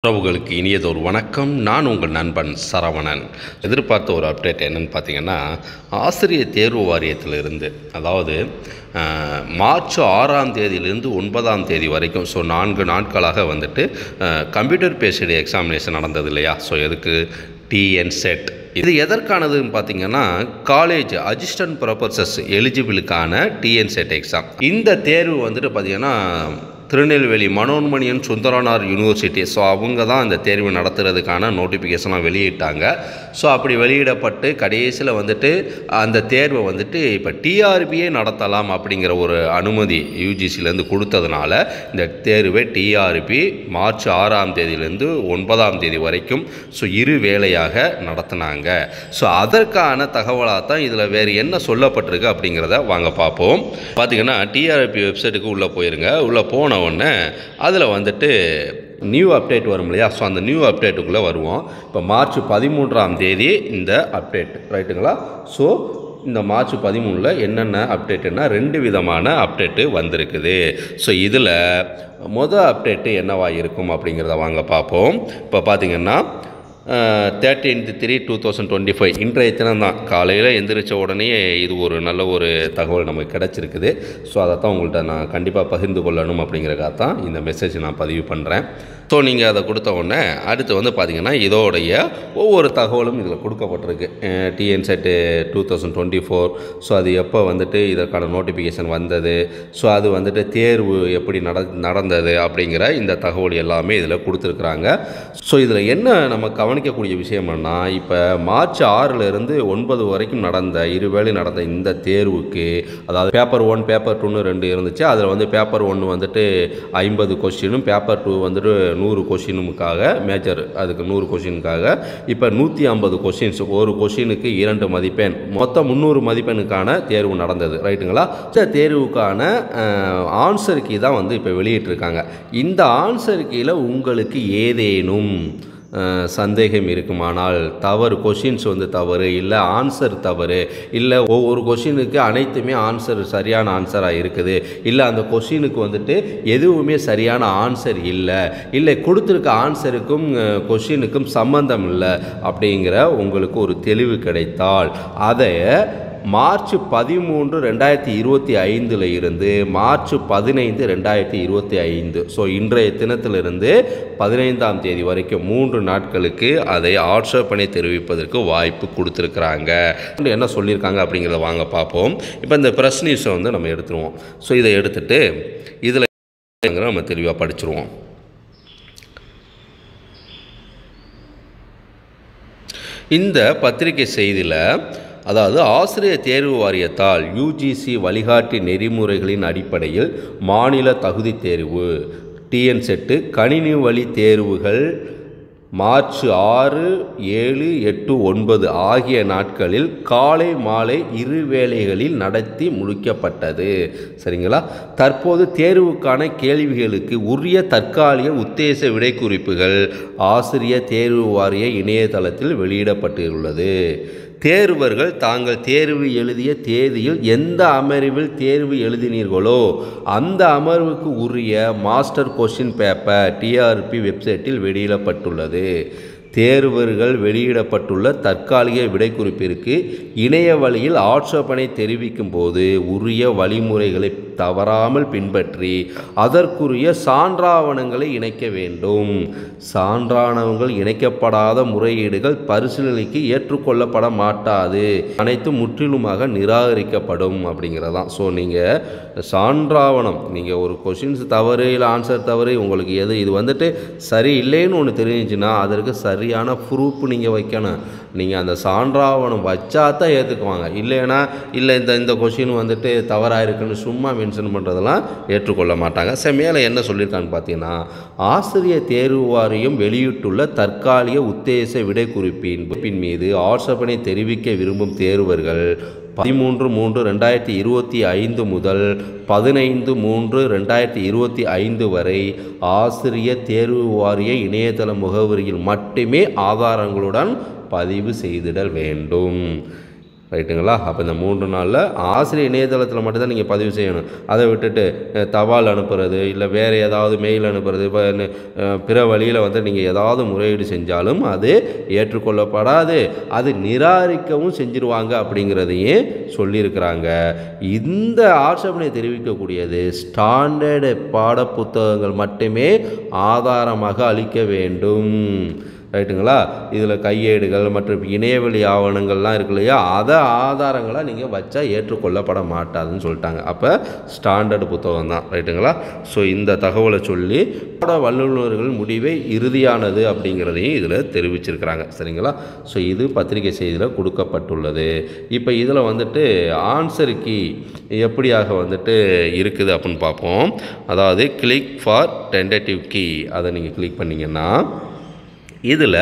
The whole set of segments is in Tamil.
உறவுகளுக்கு இனியதொரு வணக்கம். நான் உங்கள் நண்பன் சரவணன். எதிர்பார்த்த ஒரு அப்டேட் என்னென்னு பார்த்தீங்கன்னா, ஆசிரியர் தேர்வு வாரியத்திலிருந்து, அதாவது மார்ச் 6ஆம் தேதியிலிருந்து 9ஆம் தேதி வரைக்கும், ஸோ 4 நாட்களாக வந்துட்டு கம்ப்யூட்டர் பேஸ்டு எக்ஸாமினேஷன் நடந்தது இல்லையா? ஸோ எதுக்கு? டிஎன்செட். இது எதற்கானதுன்னு பார்த்தீங்கன்னா, காலேஜ் அசிஸ்டன்ட் ப்ரொஃபசர்ஸ் எலிஜிபிளுக்கான டிஎன்செட் எக்ஸாம். இந்த தேர்வு வந்துட்டு பார்த்தீங்கன்னா திருநெல்வேலி மனோன்மணியன் சுந்தரனார் யூனிவர்சிட்டி, ஸோ அவங்க தான் இந்த தேர்வு நடத்துறதுக்கான நோட்டிஃபிகேஷனாக வெளியிட்டாங்க. ஸோ அப்படி வெளியிடப்பட்டு கடைசியில் வந்துட்டு அந்த தேர்வை வந்துட்டு இப்போ டிஆர்பியே நடத்தலாம் அப்படிங்கிற ஒரு அனுமதி யூஜிசிலேருந்து கொடுத்ததுனால இந்த தேர்வை டிஆர்பி மார்ச் 6ஆம் தேதியிலேருந்து 9ஆம் தேதி வரைக்கும் ஸோ 2 வேளையாக நடத்தினாங்க. ஸோ அதற்கான தகவலாக தான் இதில் வேறு என்ன சொல்லப்பட்டிருக்கு அப்படிங்கிறத வாங்க பார்ப்போம். பார்த்திங்கன்னா டிஆர்பி வெப்சைட்டுக்கு உள்ளே போயிருங்க. உள்ளே போன உடனே அதில் வந்துட்டு நியூ அப்டேட் வரும் இல்லையா? ஸோ அந்த நியூ அப்டேட்டுக்குள்ளே வருவோம். இப்போ மார்ச் 13ஆம் தேதி இந்த அப்டேட், ரைட்டுங்களா? ஸோ இந்த மார்ச் 13 என்னென்ன அப்டேட்டுன்னா 2 விதமான அப்டேட்டு வந்திருக்குது. ஸோ இதில் மொதல் அப்டேட்டு என்னவா இருக்கும் அப்படிங்கிறத வாங்க பார்ப்போம். இப்போ பார்த்திங்கன்னா 13/3/2025 இன்றைய தினம் தான் காலையில் எந்திரிச்ச உடனே இது ஒரு நல்ல ஒரு தகவல் நமக்கு கிடச்சிருக்குது. ஸோ அதை தான் உங்கள்கிட்ட நான் கண்டிப்பாக பகிர்ந்து கொள்ளணும் அப்படிங்கிறக்காக தான் இந்த மெசேஜ் நான் பதிவு பண்ணுறேன். ஸோ நீங்கள் அதை கொடுத்த உடனே அடுத்து வந்து பார்த்திங்கன்னா இதோடைய ஒவ்வொரு தகவலும் இதில் கொடுக்கப்பட்டிருக்கு. டிஎன்செட்டு 2024, ஸோ அது எப்போ வந்துட்டு இதற்கான நோட்டிஃபிகேஷன் வந்தது, ஸோ அது வந்துட்டு தேர்வு எப்படி நடந்தது அப்படிங்கிற இந்த தகவல் எல்லாமே இதில் கொடுத்துருக்குறாங்க. ஸோ இதில் என்ன நம்ம கவனிக்கக்கூடிய விஷயம் என்னன்னா, இப்போ மார்ச் 6லேருந்து 9 வரைக்கும் நடந்த 2 வேளை நடந்த இந்த தேர்வுக்கு, அதாவது பேப்பர் 1 பேப்பர் 2ன்னு 2 இருந்துச்சு. அதில் வந்து பேப்பர் 1 வந்துட்டு 50 கொஸ்டினும், பேப்பர் 2 வந்துட்டு 100 கொஸ்டினுக்காக மேஜர், அதுக்கு 100 கொஸ்டினுக்காக இப்போ 150 கொஸ்டின்ஸ், ஒரு கொஸ்டினுக்கு 2 மதிப்பெண், மொத்தம் 300 மதிப்பெண்ணுக்கான தேர்வு நடந்தது, ரைட்டுங்களா? இந்த தேர்வுக்கான ஆன்சர் கீ தான் வந்து இப்போ வெளியிட்டிருக்காங்க. இந்த ஆன்சர் கீயில் உங்களுக்கு ஏதேனும் சந்தேகம் இருக்குமானால், தவறு கொஷின்ஸ் வந்து தவறு, இல்லை ஆன்சர் தவறு, இல்லை ஒவ்வொரு கொஷினுக்கு அனைத்துமே ஆன்சர் சரியான ஆன்சராக இருக்குது, இல்லை அந்த கொஷினுக்கு வந்துட்டு எதுவுமே சரியான ஆன்சர் இல்லை கொடுத்துருக்க ஆன்சருக்கும் கொஷினுக்கும் சம்பந்தம் இல்லை அப்படிங்கிற உங்களுக்கு ஒரு தெளிவு கிடைத்தால், அதை மார்ச் 13, 2025 இருந்து மார்ச் 15, 2025, ஸோ இன்றைய தினத்திலிருந்து 15ஆம் தேதி வரைக்கும் 3 நாட்களுக்கு அதை வாட்ஸ்அப் பண்ணி தெரிவிப்பதற்கு வாய்ப்பு கொடுத்துருக்குறாங்க. என்ன சொல்லியிருக்காங்க அப்படிங்கிறத வாங்க பார்ப்போம். இப்போ இந்த ப்ரெஸ் நியூஸை வந்து நம்ம எடுத்துருவோம். ஸோ இதை எடுத்துகிட்டு இதில் நம்ம தெளிவாக படிச்சுருவோம். இந்த பத்திரிகை செய்தியில், அதாவது ஆசிரியர் தேர்வு வாரியத்தால் யூஜிசி வழிகாட்டி நெறிமுறைகளின் அடிப்படையில் மாநில தகுதி தேர்வு டிஎன்செட்டு கணினி வழி தேர்வுகள் மார்ச் 6, 7, 8, 9 ஆகிய நாட்களில் காலை மாலை 2 வேளைகளில் நடத்தி முடிக்கப்பட்டது. சரிங்களா? தற்போது தேர்வுக்கான கேள்விகளுக்கு உரிய தற்காலிக உத்தேச விடைக்குறிப்புகள் ஆசிரியர் தேர்வு வாரிய இணையதளத்தில் வெளியிடப்பட்டுள்ளது. தேர்வர்கள் தாங்கள் தேர்வு எழுதிய தேதியில் எந்த அமர்வில் தேர்வு எழுதினீர்களோ அந்த அமர்வுக்கு உரிய மாஸ்டர் கொஸ்டின் பேப்பர் டிஆர்பி வெப்சைட்டில் வெளியிடப்பட்டுள்ளது. தேர்வர்கள் வெளியிடப்பட்டுள்ள தற்காலிக விடைக்குறிப்பிற்கு இணைய வழியில் ஆட்சேபனை தெரிவிக்கும் போது உரிய வழிமுறைகளை தவறாமல் பின்பற்றி அதற்குரிய சான்றாவணங்களை இணைக்க வேண்டும். சான்றாவணங்கள் இணைக்கப்படாத முறையீடுகள் பரிசீலனைக்கு ஏற்றுக்கொள்ளப்பட மாட்டாது, அனைத்தும் முற்றிலுமாக நிராகரிக்கப்படும் அப்படிங்கிறதான். ஸோ நீங்கள் சான்றாவணம், நீங்கள் ஒரு கொஷின்ஸ் தவறு இல்லை ஆன்சர் தவறு, உங்களுக்கு இது வந்துட்டு சரி இல்லைன்னு ஒன்று தெரிஞ்சுன்னா அதற்கு சரியான ப்ரூஃப் நீங்கள் வைக்கணும். நீங்கள் அந்த சான்றாவணம் வச்சா தான் ஏற்றுக்குவாங்க. இல்லைன்னா இல்லை இந்த கொஷின் வந்துட்டு தவறாக இருக்குன்னு சும்மா மென்ஷன் பண்ணுறதெல்லாம் ஏற்றுக்கொள்ள மாட்டாங்க. மேலே என்ன சொல்லியிருக்கான்னு பார்த்தீங்கன்னா, ஆசிரியர் தேர்வு வாரியம் வெளியிட்டுள்ள தற்காலிக உத்தேச விடைக்குறிப்பின் மீது ஆட்சேபனை தெரிவிக்க விரும்பும் தேர்வர்கள் 13/3/2025 முதல் 15/3/2025 வரை ஆசிரியர் தேர்வு வாரிய இணையதள முகவரியில் மட்டுமே ஆதாரங்களுடன் பதிவு செய்திடல் வேண்டும். ரைட்டுங்களா. அப்போ இந்த 3 நாளில் ஆசிரியர் இணையதளத்தில் மட்டும்தான் நீங்கள் பதிவு செய்யணும். அதை விட்டுட்டு தபால் அனுப்புறது இல்லை வேறு ஏதாவது மெயில் அனுப்புறது இப்போ பிற வழியில் வந்து நீங்கள் ஏதாவது முறையீடு செஞ்சாலும் அது ஏற்றுக்கொள்ளப்படாது, அது நிராகரிக்கவும் செஞ்சிருவாங்க அப்படிங்கிறதையும் சொல்லியிருக்கிறாங்க. இந்த ஆட்சேபனை தெரிவிக்கக்கூடியது ஸ்டாண்டர்டு பாட புத்தகங்கள் மட்டுமே ஆதாரமாக அளிக்க வேண்டும். ரைட்டுங்களா. இதில் கையேடுகள் மற்றும் இணையவழி ஆவணங்கள்லாம் இருக்கு இல்லையா, அதை ஆதாரங்களாக நீங்கள் வச்சா ஏற்றுக்கொள்ளப்பட மாட்டாதுன்னு சொல்லிட்டாங்க. அப்போ ஸ்டாண்டர்டு புத்தகம் தான். ரைட்டுங்களா. ஸோ இந்த தகவலை சொல்லி வல்லுநர்கள் முடிவே இறுதியானது அப்படிங்கிறதையும் இதில் தெரிவிச்சிருக்கிறாங்க. சரிங்களா. ஸோ இது பத்திரிகை செய்தியில் கொடுக்கப்பட்டுள்ளது. இப்போ இதில் வந்துட்டு ஆன்சர் கீ எப்படியாக வந்துட்டு இருக்குது அப்படின்னு பார்ப்போம். அதாவது கிளிக் ஃபார் டென்டேட்டிவ் கீ அதை நீங்கள் கிளிக் பண்ணிங்கன்னா இதில்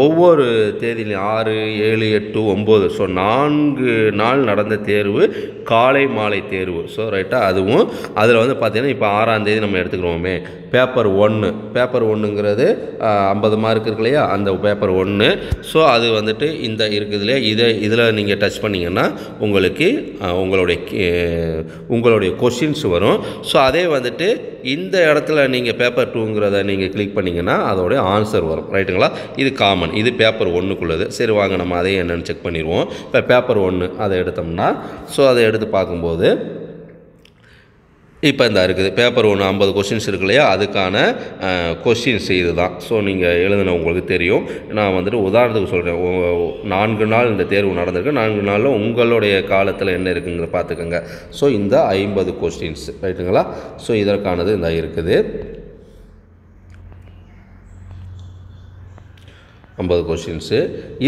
ஒவ்வொரு தேதியிலையும் 6, 7, 8, 9 ஸோ 4 நாள் நடந்த தேர்வு காலை மாலை தேர்வு. ஸோ ரைட்டாக அதுவும் அதில் வந்து பார்த்திங்கன்னா இப்போ 6ஆம் தேதி நம்ம எடுத்துக்கிறோமே பேப்பர் 1ங்கிறது 50 மார்க் இருக்கு இல்லையா, அந்த பேப்பர் 1. ஸோ அது வந்துட்டு இந்த இருக்குது இல்லையா, இதில் நீங்கள் டச் பண்ணிங்கன்னா உங்களுக்கு உங்களுடைய கொஷின்ஸ் வரும். ஸோ அதே வந்துட்டு இந்த இடத்துல நீங்கள் பேப்பர் 2ங்கிறத நீங்கள் கிளிக் பண்ணிங்கன்னா அதோடைய ஆன்சர் வரும். ரைட்டுங்களா. இது காமன், இது பேப்பர் 1க்குள்ளது. சரி வாங்க நம்ம அதையும் என்னென்னு செக் பண்ணிடுவோம். இப்போ பேப்பர் 1 அதை எடுத்தோம்னா ஸோ அதை எடுத்து பார்க்கும்போது இப்போ இந்த இருக்குது பேப்பர் 1 50 கொஷின்ஸ் இருக்கு இல்லையா, அதுக்கான கொஷின்ஸ் இது தான். ஸோ நீங்கள் எழுதின உங்களுக்கு தெரியும். நான் வந்துட்டு உதாரணத்துக்கு சொல்கிறேன். 4 நாள் இந்த தேர்வு நடந்திருக்கு. 4 நாளில் உங்களுடைய காலத்தில் என்ன இருக்குங்கிறத பார்த்துக்கோங்க. ஸோ இந்த 50 கொஸ்டின்ஸ் ரைட்டுங்களா. ஸோ இதற்கானது இந்த இருக்குது 50 கொஷின்ஸு.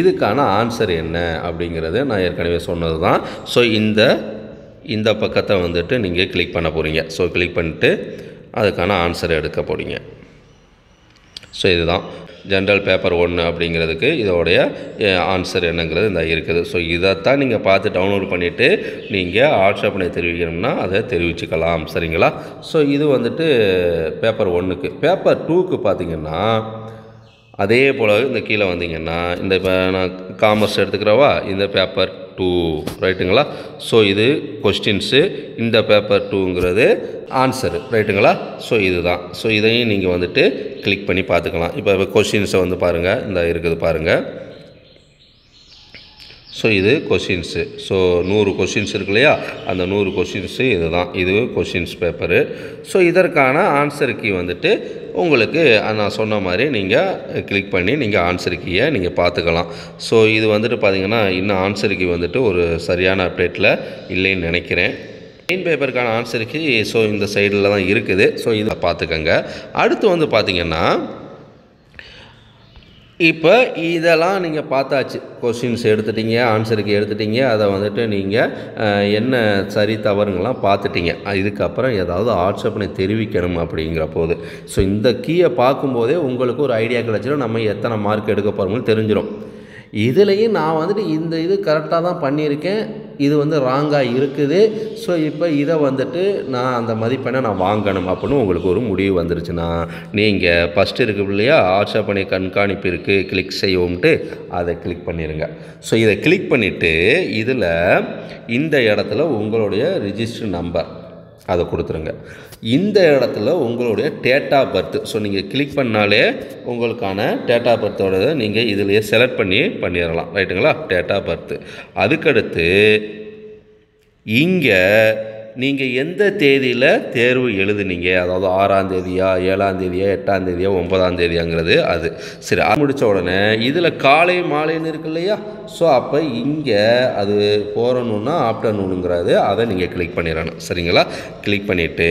இதுக்கான ஆன்சர் என்ன அப்படிங்கிறது நான் ஏற்கனவே சொன்னது தான். ஸோ இந்த பக்கத்தை வந்துட்டு நீங்கள் கிளிக் பண்ண போகிறீங்க. ஸோ கிளிக் பண்ணிட்டு அதுக்கான ஆன்சரை எடுக்க போகிறீங்க. ஸோ இதுதான் ஜென்ரல் பேப்பர் 1 அப்படிங்கிறதுக்கு இதோடைய ஆன்சர் என்னங்கிறது இந்த இருக்குது. ஸோ இதைத்தான் நீங்கள் பார்த்து டவுன்லோட் பண்ணிவிட்டு நீங்கள் ஆட்சேபனை தெரிவிக்கணும்னா அதை தெரிவிச்சுக்கலாம். சரிங்களா. ஸோ இது வந்துட்டு பேப்பர் 1க்கு. பேப்பர் 2க்கு பார்த்திங்கன்னா அதே போல் இந்த கீழே வந்தீங்கன்னா இந்த இப்போ நான் காமர்ஸ் எடுத்துக்கிறவா இந்த பேப்பர் 2 ரைட்டுங்களா. ஸோ இது கொஸ்டின்ஸு, இந்த பேப்பர் 2ங்கிறது ஆன்சரு. ரைட்டுங்களா. ஸோ இதுதான். ஸோ இதையும் நீங்கள் வந்துட்டு கிளிக் பண்ணி பார்த்துக்கலாம். இப்போ கொஸ்டின்ஸை வந்து பாருங்கள், இந்த இருக்குது பாருங்கள். ஸோ இது கொஷின்ஸு. ஸோ 100 கொஷின்ஸ் இருக்கு இல்லையா, அந்த 100 கொஷின்ஸு இது தான். இது கொஷின்ஸ் பேப்பரு. ஸோ இதற்கான ஆன்சர் கீ வந்துட்டு உங்களுக்கு நான் சொன்ன மாதிரி நீங்கள் கிளிக் பண்ணி நீங்கள் ஆன்சர் கீயை நீங்கள் பார்த்துக்கலாம். ஸோ இது வந்துட்டு பார்த்திங்கன்னா இன்னும் ஆன்சர் கீ வந்துட்டு ஒரு சரியான அப்டேட்டில் இல்லைன்னு நினைக்கிறேன். மெயின் பேப்பருக்கான ஆன்சர் கீ ஸோ இந்த சைடில் தான் இருக்குது. ஸோ இதை பார்த்துக்கங்க. அடுத்து வந்து பார்த்திங்கன்னா இப்போ இதெல்லாம் நீங்கள் பார்த்தாச்சு. கொஷின்ஸ் எடுத்துட்டீங்க, ஆன்சருக்கு எடுத்துட்டீங்க, அதை வந்துட்டு நீங்கள் என்ன சரி தவறுங்கள்லாம் பார்த்துட்டீங்க. இதுக்கப்புறம் ஏதாவது ஆட்சேபனை தெரிவிக்கணும் அப்படிங்கிற போது ஸோ இந்த கீயை பார்க்கும்போதே உங்களுக்கு ஒரு ஐடியா கிடச்சிடும், நம்ம எத்தனை மார்க் எடுக்க போகிறோம்னு தெரிஞ்சிடும். இதுலேயும் நான் வந்துட்டு இந்த இது கரெக்டாக தான் பண்ணியிருக்கேன், இது வந்து ராங்காக இருக்குது. ஸோ இப்போ இதை வந்துட்டு நான் அந்த மதிப்பெண்ணை நான் வாங்கணும் அப்படின்னு உங்களுக்கு ஒரு முடிவு வந்துருச்சுன்னா நீங்கள் ஃபஸ்ட்டு இருக்குது இல்லையா ஆட்சேபனை கண்காணிப்பு இருக்குது கிளிக் செய்வோம்ட்டு அதை கிளிக் பண்ணிடுங்க. ஸோ இதை கிளிக் பண்ணிவிட்டு இதில் இந்த இடத்துல உங்களுடைய ரிஜிஸ்டர் நம்பர் அதை கொடுத்துருங்க. இந்த இடத்துல உங்களுடைய டேட் ஆஃப் பர்த் ஸோ நீங்கள் கிளிக் பண்ணாலே உங்களுக்கான டேட் ஆஃப் பர்த்தோட நீங்கள் இதிலேயே செலக்ட் பண்ணிடலாம். ரைட்டுங்களா. Date of birth. அதுக்கடுத்து இங்கே நீங்கள் எந்த தேதியில் தேர்வு எழுதுனீங்க, அதாவது 6ஆம் தேதியா 7ஆம் தேதியா 8ஆம் தேதியா 9ஆம் தேதியாங்கிறது அது. சரி முடித்த உடனே இதில் காலை மாலைன்னு இருக்கு இல்லையா, ஸோ அப்போ இங்கே அது போகணுன்னா ஆஃப்டர்நூனுங்கிறது அதை நீங்கள் கிளிக் பண்ணிடணும். சரிங்களா. கிளிக் பண்ணிவிட்டு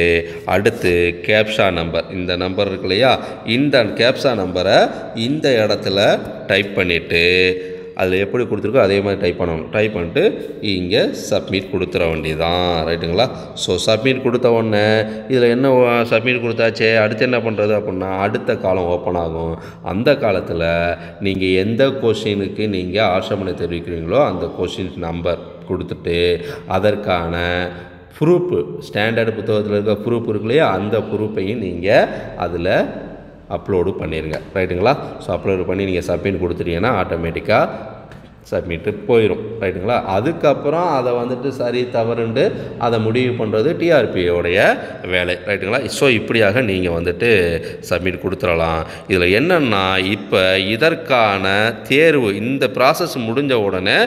அடுத்து கேப்ஷா நம்பர், இந்த நம்பர் இருக்கு இல்லையா, இந்த கேப்ஷா நம்பரை இந்த இடத்துல டைப் பண்ணிவிட்டு அதில் எப்படி கொடுத்துருக்கோ அதே மாதிரி டைப் பண்ணணும். டைப் பண்ணிட்டு இங்கே சப்மிட் கொடுத்துட வேண்டியதான். ரைட்டுங்களா. ஸோ சப்மிட் கொடுத்த உடனே இதில் என்ன சப்மிட் கொடுத்தாச்சே அடுத்து என்ன பண்ணுறது அப்படின்னா அடுத்த காலம் ஓப்பன் ஆகும். அந்த காலத்தில் நீங்கள் எந்த கொஷினுக்கு நீங்கள் ஆட்சேபனை தெரிவிக்கிறீங்களோ அந்த கொஷின் நம்பர் கொடுத்துட்டு அதற்கான ப்ரூஃப் ஸ்டாண்டர்டு புத்தகத்தில் இருக்க ப்ரூஃப் இருக்கு இல்லையா, அந்த ப்ரூஃபையும் நீங்கள் அதில் அப்லோடு பண்ணிடுங்க. ரைட்டுங்களா. ஸோ அப்லோடு பண்ணி நீங்கள் சப்மிட் கொடுத்துட்டீங்கன்னா ஆட்டோமேட்டிக்காக சப்மிட்டு போயிடும். ரைட்டுங்களா? அதுக்கப்புறம் அதை வந்துட்டு சரி தவறுண்டு அதை முடிவு பண்ணுறது டிஆர்பியோடைய வேலை. ரைட்டுங்களா? ஸோ இப்படியாக நீங்கள் வந்துட்டு சப்மிட் கொடுத்துடலாம். இதில் என்னென்னா இப்போ இதற்கான தேர்வு இந்த ப்ராசஸ் முடிஞ்ச உடனே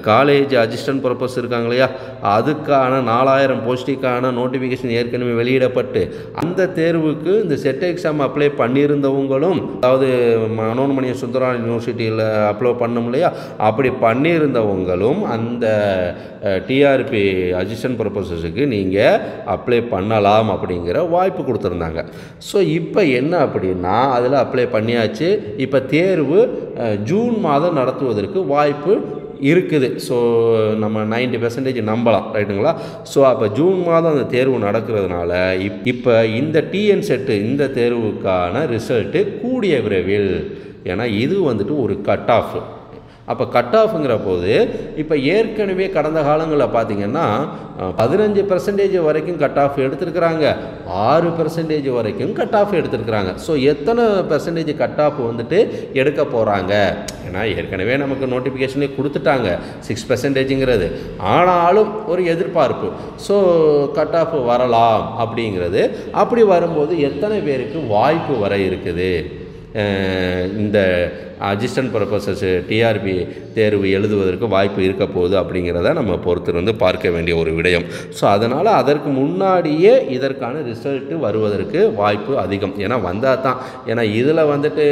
காலேஜ் அசிஸ்டன்ட் ப்ரொஃபஸர் இருக்காங்க இல்லையா, அதுக்கான 4000 போஸ்டிங்கான நோட்டிஃபிகேஷன் ஏற்கனவே வெளியிடப்பட்டு அந்த தேர்வுக்கு இந்த செட் எக்ஸாம் அப்ளை பண்ணியிருந்தவங்களும், அதாவது மனோன்மணியம் சுந்தரா யூனிவர்சிட்டியில் அப்ளை பண்ணோம் இல்லையா, அப்படி பண்ணியிருந்தவங்களும் அந்த டிஆர்பி அசிஸ்டன்ட் ப்ரொஃபஸர்ஸுக்கு நீங்கள் அப்ளை பண்ணலாம் அப்படிங்கிற வாய்ப்பு கொடுத்துருந்தாங்க. ஸோ இப்போ என்ன அப்படின்னா அதில் அப்ளை பண்ணியாச்சு. இப்போ தேர்வு ஜூன் மாதம் நடத்துவதற்கு வாய்ப்பு இருக்குது. ஸோ நம்ம 90% நம்பலாம். ரைட்டுங்களா? ஸோ அப்போ ஜூன் மாதம் அந்த தேர்வு நடக்கிறதுனால இப்போ இந்த டிஎன் செட்டு இந்த தேர்வுக்கான ரிசல்ட்டு கூடிய விரைவில், ஏன்னா இது வந்துட்டு ஒரு கட் ஆஃப். அப்போ கட் ஆஃப்ங்கிற போது இப்போ ஏற்கனவே கடந்த காலங்களில் பார்த்திங்கன்னா 15% வரைக்கும் கட் ஆஃப் எடுத்துருக்குறாங்க, 6% வரைக்கும் கட் ஆஃப் எடுத்துருக்குறாங்க. ஸோ எத்தனை பெர்சன்டேஜ் கட் ஆஃப் வந்துட்டு எடுக்க போகிறாங்க? ஏன்னா ஏற்கனவே நமக்கு நோட்டிஃபிகேஷனே கொடுத்துட்டாங்க 6%ங்கிறது. ஆனாலும் ஒரு எதிர்பார்ப்பு, ஸோ கட் ஆஃப் வரலாம் அப்படிங்கிறது. அப்படி வரும்போது எத்தனை பேருக்கு வாய்ப்பு வர இருக்குது இந்த அசிஸ்டன்ட் ப்ரொஃபஸர்ஸ் டிஆர்பி தேர்வு எழுதுவதற்கு வாய்ப்பு இருக்க போகுது அப்படிங்கிறத நம்ம பொறுத்திருந்து பார்க்க வேண்டிய ஒரு விடயம். ஸோ அதனால் அதற்கு முன்னாடியே இதற்கான ரிசல்ட்டு வருவதற்கு வாய்ப்பு அதிகம். ஏன்னா வந்தால் தான், ஏன்னா இதில் வந்துட்டு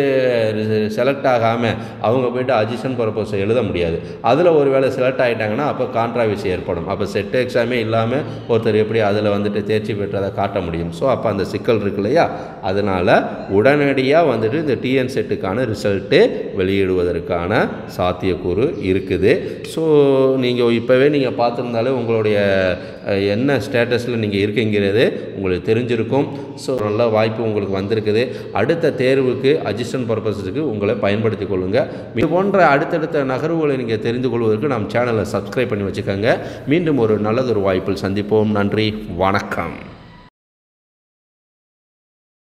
செலக்ட் ஆகாமல் அவங்க போய்ட்டு அசிஸ்டன்ட் ப்ரொஃபஸர் எழுத முடியாது. அதில் ஒரு வேளை செலக்ட் ஆகிட்டாங்கன்னா அப்போ கான்ட்ராவர்சி ஏற்படும். அப்போ செட் எக்ஸாமே இல்லாமல் ஒருத்தர் எப்படி அதில் வந்துட்டு தேர்ச்சி பெற்றதை காட்ட முடியும்? ஸோ அப்போ அந்த சிக்கல் இருக்கு இல்லையா, அதனால் உடனடியாக வந்துட்டு இந்த டிஎன் செட்டுக்கான ரிசல்ட்டு வெளியிடுவதற்கான சாத்தியக்கூறு இருக்குது. ஸோ நீங்கள் இப்போவே நீங்கள் பார்த்துருந்தாலே உங்களுடைய என்ன ஸ்டேட்டஸில் நீங்கள் இருக்கீங்கிறது உங்களுக்கு தெரிஞ்சிருக்கும். ஸோ நல்ல வாய்ப்பு உங்களுக்கு வந்திருக்குது. அடுத்த தேர்வுக்கு அசிஸ்டன்ட் பர்பஸஸுக்கு உங்களை பயன்படுத்தி கொள்ளுங்கள். இது போன்ற அடுத்தடுத்த நகர்வுகளை நீங்கள் தெரிந்து கொள்வதற்கு நம்ம சேனலை சப்ஸ்கிரைப் பண்ணி வச்சுக்கோங்க. மீண்டும் ஒரு நல்லதொரு வாய்ப்பில் சந்திப்போம். நன்றி, வணக்கம்.